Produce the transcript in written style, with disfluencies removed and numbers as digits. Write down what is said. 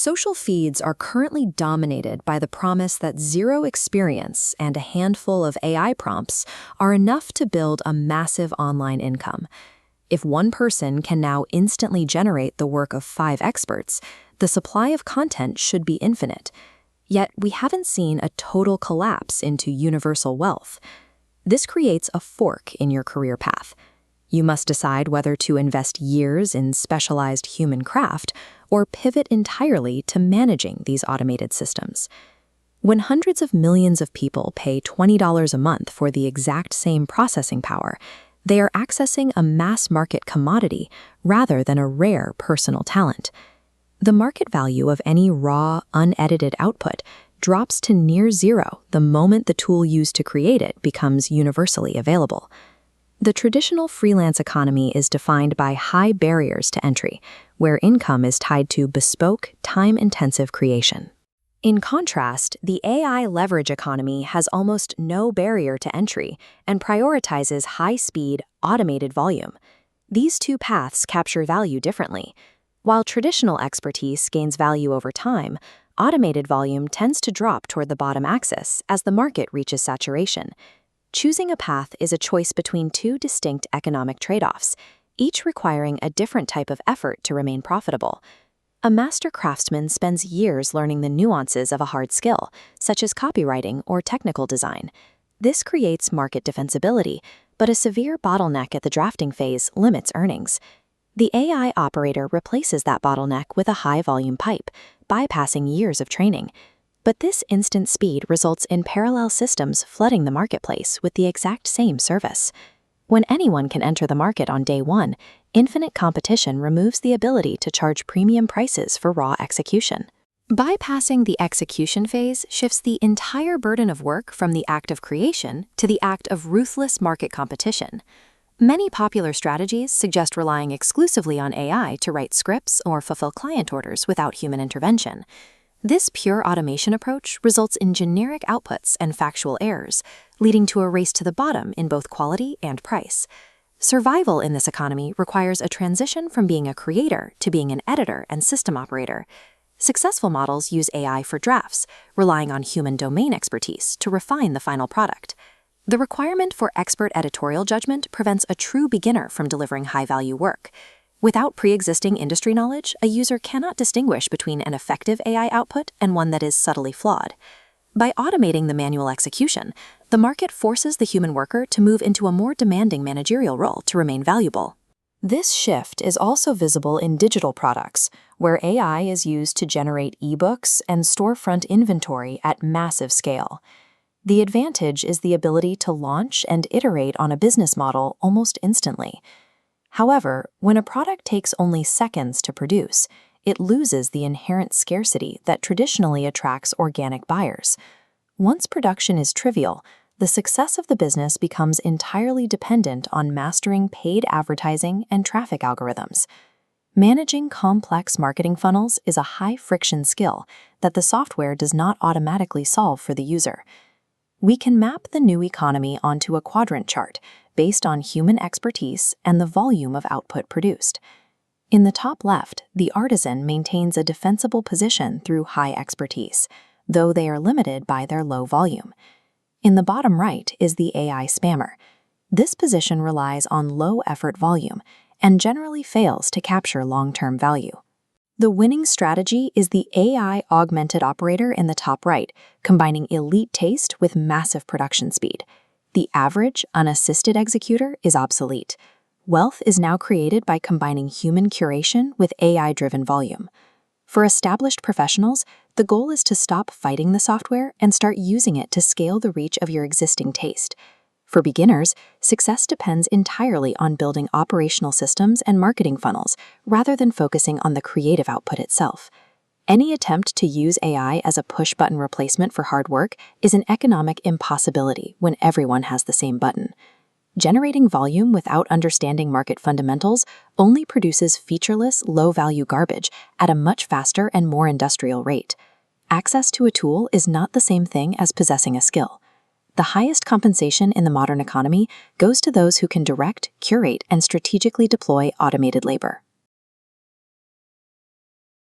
Social feeds are currently dominated by the promise that zero experience and a handful of AI prompts are enough to build a massive online income. If one person can now instantly generate the work of 5 experts, the supply of content should be infinite. Yet we haven't seen a total collapse into universal wealth. This creates a fork in your career path. You must decide whether to invest years in specialized human craft or pivot entirely to managing these automated systems. When hundreds of millions of people pay $20 a month for the exact same processing power, they are accessing a mass market commodity rather than a rare personal talent. The market value of any raw, unedited output drops to near zero the moment the tool used to create it becomes universally available. The traditional freelance economy is defined by high barriers to entry, where income is tied to bespoke, time-intensive creation. In contrast, the AI leverage economy has almost no barrier to entry and prioritizes high-speed, automated volume. These two paths capture value differently. While traditional expertise gains value over time, automated volume tends to drop toward the bottom axis as the market reaches saturation. Choosing a path is a choice between two distinct economic trade-offs, each requiring a different type of effort to remain profitable. A master craftsman spends years learning the nuances of a hard skill, such as copywriting or technical design. This creates market defensibility, but a severe bottleneck at the drafting phase limits earnings. The AI operator replaces that bottleneck with a high-volume pipe, bypassing years of training. But this instant speed results in parallel systems flooding the marketplace with the exact same service. When anyone can enter the market on day one, infinite competition removes the ability to charge premium prices for raw execution. Bypassing the execution phase shifts the entire burden of work from the act of creation to the act of ruthless market competition. Many popular strategies suggest relying exclusively on AI to write scripts or fulfill client orders without human intervention. This pure automation approach results in generic outputs and factual errors, leading to a race to the bottom in both quality and price. Survival in this economy requires a transition from being a creator to being an editor and system operator. Successful models use AI for drafts, relying on human domain expertise to refine the final product. The requirement for expert editorial judgment prevents a true beginner from delivering high-value work. Without pre-existing industry knowledge, a user cannot distinguish between an effective AI output and one that is subtly flawed. By automating the manual execution, the market forces the human worker to move into a more demanding managerial role to remain valuable. This shift is also visible in digital products, where AI is used to generate ebooks and storefront inventory at massive scale. The advantage is the ability to launch and iterate on a business model almost instantly. However, when a product takes only seconds to produce, it loses the inherent scarcity that traditionally attracts organic buyers. Once production is trivial, the success of the business becomes entirely dependent on mastering paid advertising and traffic algorithms. Managing complex marketing funnels is a high-friction skill that the software does not automatically solve for the user. We can map the new economy onto a quadrant chart based on human expertise and the volume of output produced. In the top left, the artisan maintains a defensible position through high expertise, though they are limited by their low volume. In the bottom right is the AI spammer. This position relies on low-effort volume and generally fails to capture long-term value. The winning strategy is the AI-augmented operator in the top right, combining elite taste with massive production speed. The average, unassisted executor is obsolete. Wealth is now created by combining human curation with AI-driven volume. For established professionals, the goal is to stop fighting the software and start using it to scale the reach of your existing taste. For beginners, success depends entirely on building operational systems and marketing funnels, rather than focusing on the creative output itself. Any attempt to use AI as a push-button replacement for hard work is an economic impossibility when everyone has the same button. Generating volume without understanding market fundamentals only produces featureless, low-value garbage at a much faster and more industrial rate. Access to a tool is not the same thing as possessing a skill. The highest compensation in the modern economy goes to those who can direct, curate, and strategically deploy automated labor.